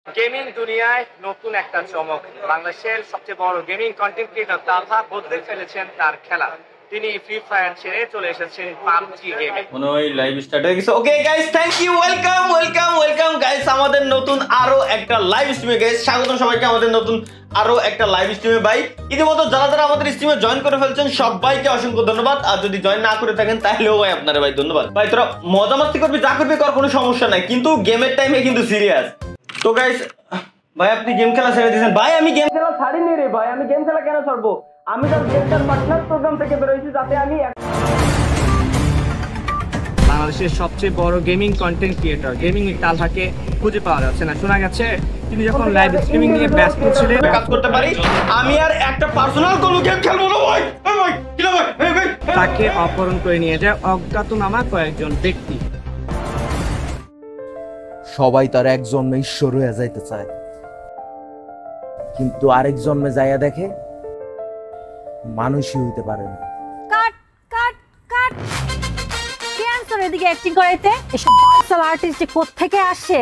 Gaming দুনিয়ায় নতুন একটা চমক। বাংলাদেশের সবচেয়ে বড় গেমিং কন্টেন্ট ক্রিয়েটর তালহা বদলে ফেলেছেন তার খেলা। তিনি ফ্রি ফায়ার ছেড়ে চলে এসেছেন পাবজি গেমে। মনে হয় লাইভ স্টার্ট হয়ে গেছে। Okay guys, thank you, welcome guys আমাদের নতুন আরো একটা লাইভ স্ট্রিমে। গাইস স্বাগতম সবাইকে আমাদের নতুন আরো একটা লাইভ স্ট্রিমে। ভাই ইতিমধ্যে যারা আমাদের স্ট্রিমে জয়েন করে ফেলছেন সবাইকে অসংখ্য ধন্যবাদ। আর যদি জয়েন না করে থাকেন তাহলেও ভাই আপনারা ভাই ধন্যবাদ। ভাই তোরা মজা মাস্তি করবি, যা করবি কর, কোনো সমস্যা নাই, কিন্তু গেমের টাইমে কিন্তু সিরিয়াস। তো গাইস ভাই আপনি গেম খেলা ছেড়ে দিয়েছেন। ভাই আমি গেম খেলা ছাড়িনি রে ভাই, আমি গেম খেলা কেন ছাড়বো? আমি তো গেমটার পার্টনার প্রোগ্রাম থেকে বেরোইছি যাতে আমি বাংলাদেশের সবচেয়ে বড় গেমিং কন্টেন্ট ক্রিয়েটর গেমিং তালহাকে খুঁজে পাওয়া যাচ্ছে না। শোনা গেছে তিনি যখন লাইভ স্ট্রিমিং নিয়ে ব্যস্ত ছিলেন কাজ করতে পারি, আমি আর একটা পার্সোনাল কোনো গেম খেলবো না ভাই। ভাই কি না ভাই, তাকে অপহরণ করে নিয়ে যায় অজ্ঞাতনামা কয়েকজন ব্যক্তি। সবাই তার এক জন্মে ঈশ্বর হয়ে যাইতে চায়, কিন্তু আরেক জন্মে যাইয়া দেখে মানুষই হইতে পারে না। কাট কাট কাট ক্যান্সার এদিকে অ্যাক্টিং করাইতে এসব বাচ্চাল আর্টিস্ট কোথা থেকে আসে?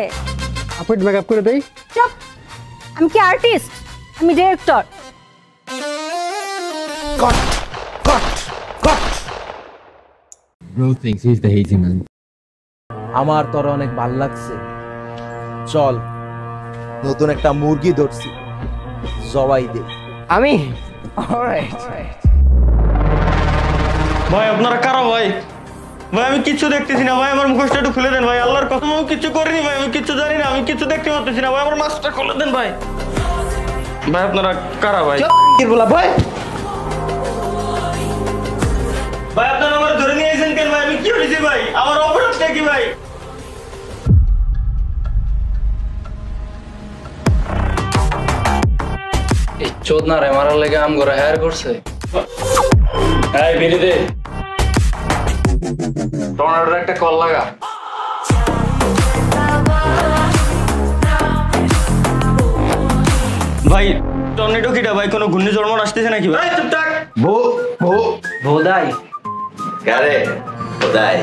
আপনি মেকআপ করে দেই। চুপ, আমি কি আর্টিস্ট? আমি director. Cut cut cut. Bro thinks he's the hazy man. আমার তোর অনেক ভাল লাগছে, চল নতুন একটা মুরগি ধরছি, জবাই দে। আমি ভাই আপনারা কারা ভাই? ভাই আমি কিছু দেখতেছি না ভাই, আমার মুখোশটা একটু খুলে দেন ভাই। আল্লাহর কসম আমি কিছু করিনি ভাই, আমি কিছু জানি না, আমি কিছু দেখতে পাচ্ছি না ভাই, আমার মাস্কটা খুলে দেন ভাই। ভাই আপনারা কারা ভাই? বলা ভাই, ভাই আপনারা আমার ধরে নিয়ে এসেছেন কেন ভাই? আমি কি করেছি ভাই? আমার অপরাধটা কি ভাই? এই চোদনা রে মারার লেগে আম করে হায়ার করছে। এই বিড়ি দে, টর্নেডোর একটা কল লাগা। ভাই টর্নেডো কিটা ভাই? কোনো ঘূর্ণিঝড় মন আসতেছে নাকি ভাই? চুপ থাক। ভোদাই কারে ভোদাই।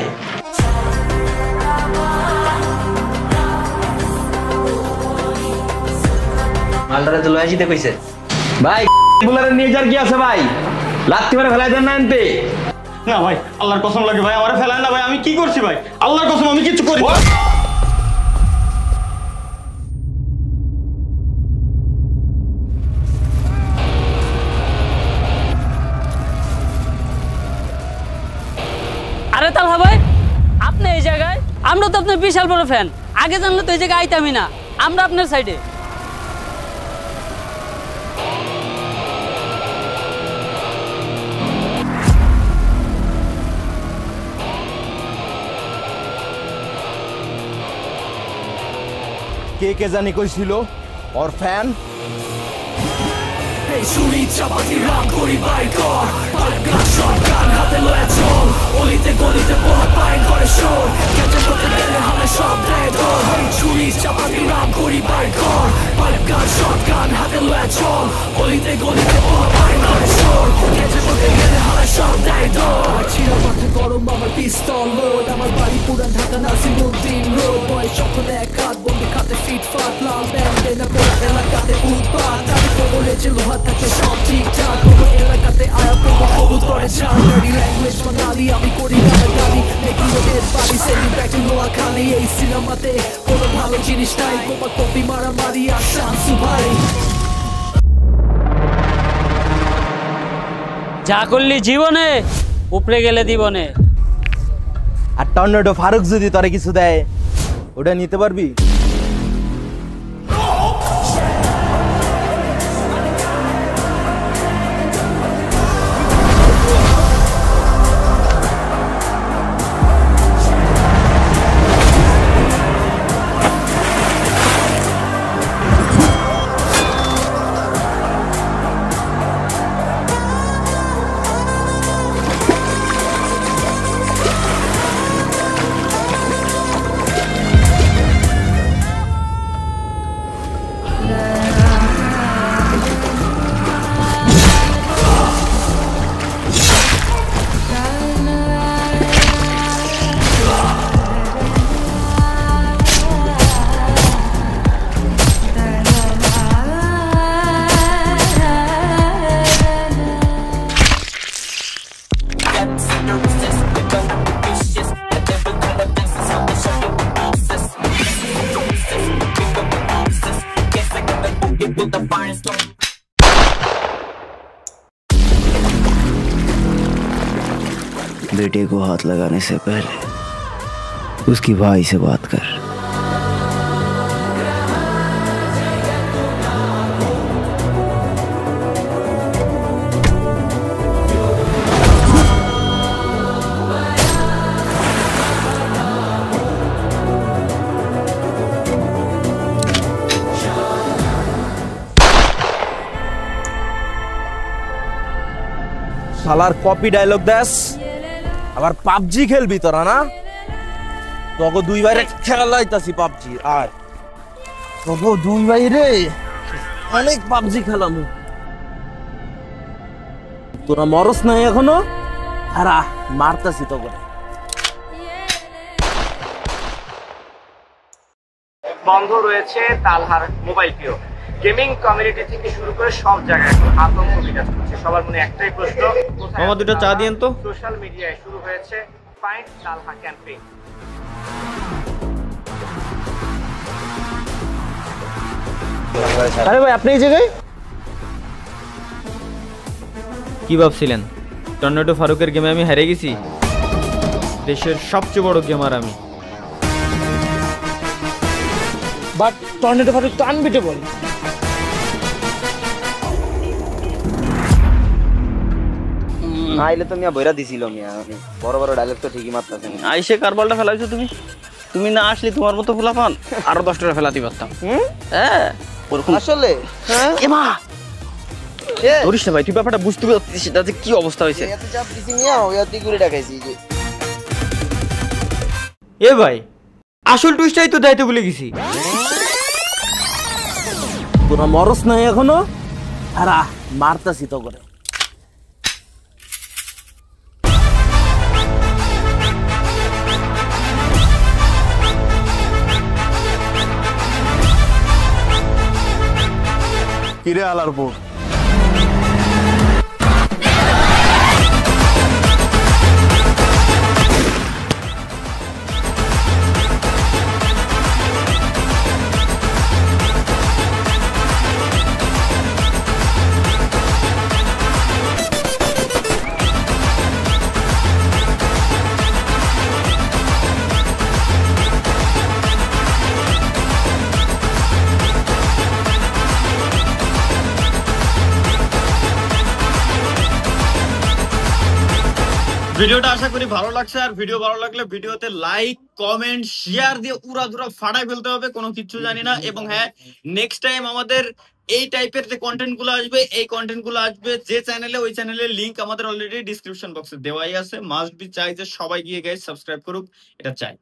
মালটারে তো লয়ে যেতে কইছে। ভাই বুলারে নিয়ে যার কি আছে ভাই? লাত্তি মারে ফেলাই দেন না এনতে। না ভাই আল্লাহর কসম লাগে ভাই, আমারে ফেলান না ভাই, আমি কি করছি ভাই? আল্লাহর কসম আমি কিছু করি। আরে তালহা ভাই, আপনি এই জায়গায়? আমরা তো আপনার বিশাল বড় ফ্যান, আগে জানলে তো এই জায়গায় আইতামই না। আমরা আপনার সাইডে। কে কে জানি কইছিল ওর ফ্যান? শুনি চাপাতি রাম করি বাইকর পালগান শটগান হাতে লয়ে চল অলিতে গলিতে বড় পাইন করে শোর কেটে করতে গেলে হালে সব দেয় দর শুনি চাপাতি রাম করি বাইকর পালগান শটগান হাতে লয়ে চল অলিতে গলিতে বড় পাইন করে শোর কেটে করতে গেলে হালে সব দেয় দর ছিল মাঠে গরম আমার পিস্তল লোড আমার বাড়ি পুরান ঢাকা নাসিরউদ্দিন রোড বয়স সকলে এক হাত বন্দি খাতে ফিট ফাট লাল ব্যান্ডে না পড়া এলাকাতে উৎপাত আমি তো বলেছি লোহা থাকে সব ঠিকঠাক কোনো এলাকাতে আয়া প্রভু কবুল করে যান নারী ল্যাঙ্গুয়েজ বাঙালি আমি করি গালাগালি মেকিং ওদের বাড়ি সেলি ব্যাক টু নোয়াখালী এই সিনেমাতে কোনো ভালো জিনিস নাই কোপা কপি মারামারি আর শামসু ভাই যা করলি জীবনে উপরে গেলে দিবনে। আর টর্নেডো ফারুক যদি তোরে কিছু দেয় ওটা নিতে পারবি? with the finest stone. बेटे को हाथ लगाने से पहले उसकी भाई से बात कर। শালার কপি ডায়লগ দেস, আবার পাবজি খেলবি তোরা না? তোকে দুই বাইরে খেলাইতাছি পাবজি। আর তোকে দুই বাইরে অনেক পাবজি খেলাম। তোরা মরস নাই এখনো? হারা মারতাছি তোকে। বন্ধ রয়েছে তালহার মোবাইল প্রিয়। গেমিং কমিউনিটি থেকে শুরু করে সব জায়গায় এখন আতঙ্ক বিরাজ করছে। সবার মনে একটাই প্রশ্ন, মামা দুটো চা দিয়েন তো। সোশ্যাল মিডিয়ায় শুরু হয়েছে ফাইন্ড তালহা ক্যাম্পেইন। আরে ভাই আপনি এই জায়গায় কি ভাবছিলেন টর্নেডো ফারুকের গেমে আমি হেরে গেছি? দেশের সবচেয়ে বড় গেমার আমি। বাট টর্নেডো ফারুক তো আনবিটেবল। আইলে তো মিয়া বইরা দিছিল মিয়া, বড় বড় ডায়লগ তো ঠিকই মারতাছেন। আইসে কার বলটা ফেলাইছো তুমি? তুমি না আসলে তোমার মতো ফুলা পান আরো 10টা ফেলাতে পারতাম। হ্যাঁ ওরকম আসলে হ্যাঁ এমা ধরিস না ভাই, তুই ব্যাপারটা বুঝতে পারছিস সেটা যে কি অবস্থা হয়েছে। এত চাপ দিছি মিয়া, ওই অতি করে ডাকাইছি যে। এ ভাই আসল টুইস্টটাই তো দাইতে ভুলে গেছি। তোরা মরস নাই এখনো? হারা মারতাছি তোকে। কিরে আলারপুর ভিডিওটা আশা করি ভালো লাগছে। আর ভিডিও ভালো লাগলে ভিডিওতে লাইক কমেন্ট শেয়ার দিয়ে উড়াধুরা ফাটাই ফেলতে হবে, কোনো কিছু জানি না। এবং হ্যাঁ নেক্সট টাইম আমাদের এই টাইপের যে কন্টেন্ট গুলো আসবে, এই কন্টেন্ট গুলো আসবে যে চ্যানেলে, ওই চ্যানেলের লিংক আমাদের অলরেডি ডিসক্রিপশন বক্সে দেওয়াই আছে। মাস্ট বি চাই যে সবাই গিয়ে গাইস সাবস্ক্রাইব করুক, এটা চাই।